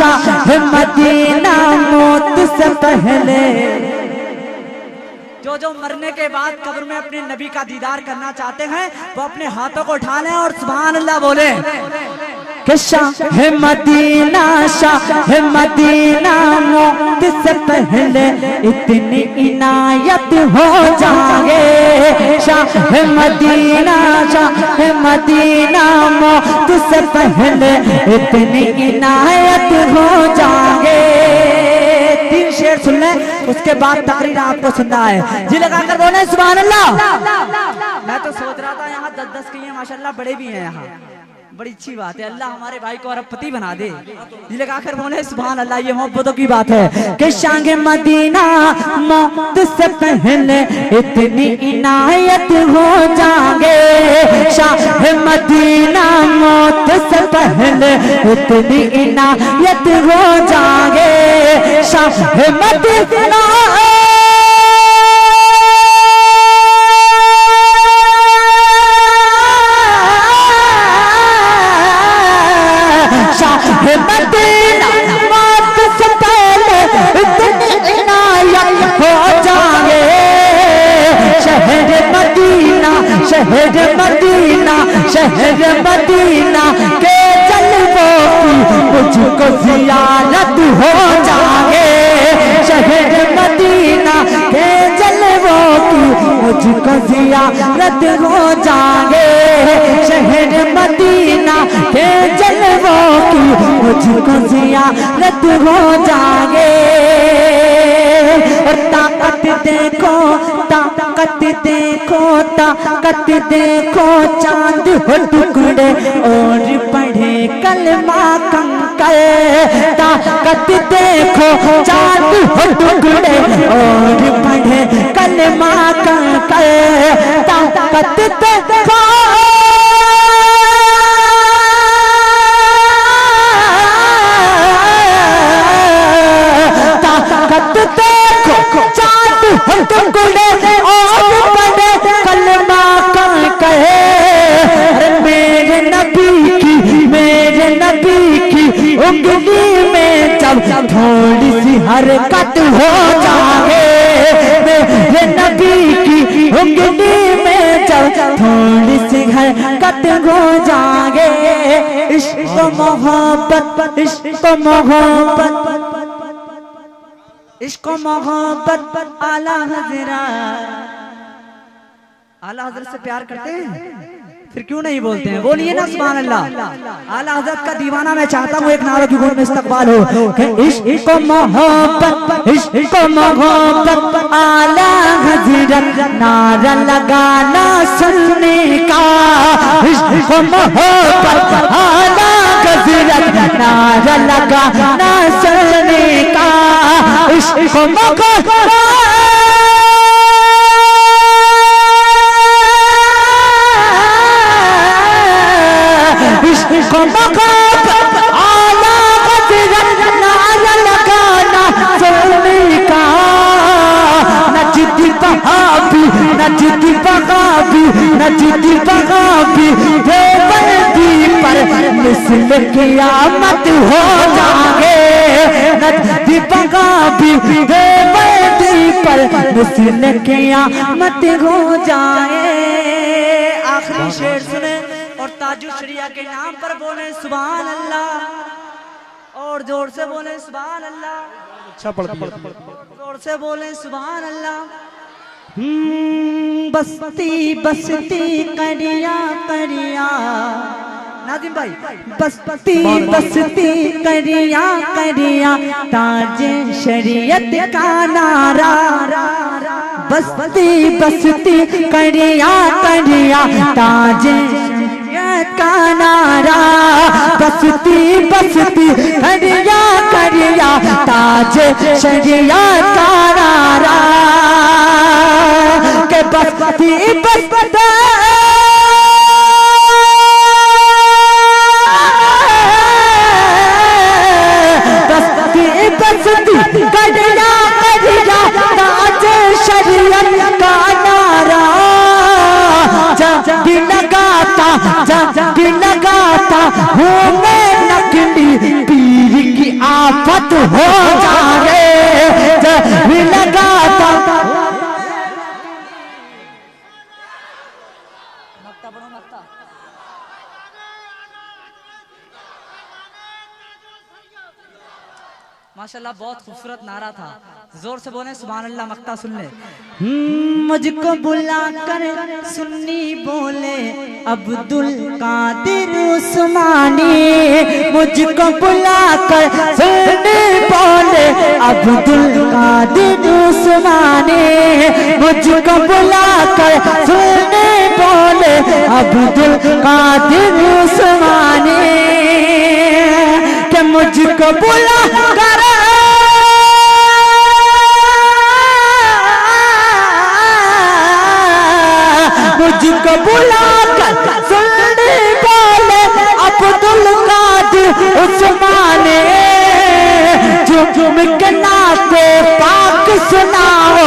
شاہ مدینہ موت سے پہلے. جو مرنے کے بعد قبر میں اپنے نبی کا دیدار کرنا چاہتے ہیں وہ اپنے ہاتھوں کو اٹھا لیں اور سبحان اللہ بولیں کہ شاہ مدینہ موت سے پہلے اتنی عنایت ہو جائے. شاہ مدینہ موت سے پہلے اتنی عنایت ہو جائے. تین شعر سن لیں اس کے بعد تقریر آپ کو سننا ہے. جی لگا کر بولیں سبحان اللہ. میں تو سوچ رہا تھا یہاں 10 کی ہیں ماشاءاللہ, بڑے بھی ہیں یہاں, بڑی اچھی بات ہے. اللہ ہمارے بھائی کو ارب پتی بنا دے. جی لگا کر بولیں سبحان اللہ. یہ محبتوں کی بات ہے کہ شاہ مدینہ موت سے پہلے اتنی عنایت ہو جائے. شاہ مدینہ موت سے پہلے اتنی عنایت ہو جائے. شاہ مدینہ مدینہ موت سے پہلے اتنی عنایت ہو جائے. شہر مدینہ کے جلووں کی مجھ کو زیارت ہو جائے. شہر مدینہ کے جلووں کی مجھ کو زیارت ہو جائے. شہر مدینہ کے جلووں کی مجھ کو زیارت ہو جائے. اور طاقت دیکھو چاند ہو ٹکڑے اور پڑھے کلمہ کنکر. طاقت دیکھو چاند ہو ٹکڑے اور پڑھے کلمہ کنکر. طاقت دیکھو چاند ہو ٹکڑے اور پڑھے کلمہ کنکر. میرے نبی کی انگلی میں جب تھوڑی سی حرکت ہو جائے. میرے نبی کی انگلی میں جب تھوڑی سی حرکت ہو جائے. عشق و محبت اعلیٰ حضرت سے پیار کرتے ہیں پھر کیوں نہیں بولتے ہیں؟ بولیے نا سبحان اللہ. اعلیٰ حضرت کا دیوانہ میں چاہتا ہوں ایک نعرہ کی گونج میں استقبال ہو کہ عشق و محبت اعلیٰ حضرت نعرہ لگانا سننے کا. عشق و محبت اعلیٰ حضرت نعرہ لگانا سننے کا. عشق و محبت اعلیٰ حضرت نعرہ لگانا سننے کا. نجدی بغابی دیوبندی پر مثل قیامت ہو جائے. نجدی بغابی دیوبندی پر مثل قیامت ہو جائے. آخری شعر سنیں اور تاج الشریعہ کے نام پر بولیں سبحان اللہ. اور زور سے بولیں سبحان اللہ. اچھا پڑھ دیا. زور سے بولیں سبحان اللہ. بستی کریا ناظم بھائی. بستی کریا تاج شریعت کا نعرہ. بستی کریا تاج کا نعرہ. بستی کریا تاج شریعت کا نعرہ. کہ بستی کریا تاج شریعت کا نعرہ. جب لگاتا ہوں میں نقلی پیر کی آفت ہو جائے جب بھی لگاتا ماشاءاللہ بہت خوبصورت نعرہ تھا. زور سے بولیں سبحان اللہ. مقطع سن لیں. مجھ کو بلا کر سنی بولے عبدالقادر عثمانی مجھ کو بلا کر سنی بولے عبدالقادر عثمانی مجھ کو بلا کر سنی بولے عبدالقادر عثمانی کہ مجھ کو بلا کر مجھ کو بلا کر سننے بولے عبدالقادر عثمانی جھوم کے نعت پاک سناؤ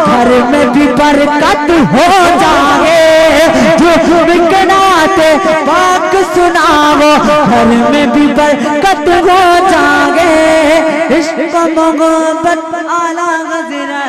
گھر میں بھی برکت ہو جائے جھوم کے نعت پاک سناؤ گھر میں بھی برکت ہو جائے عشق محبت اعلیٰ غزرہ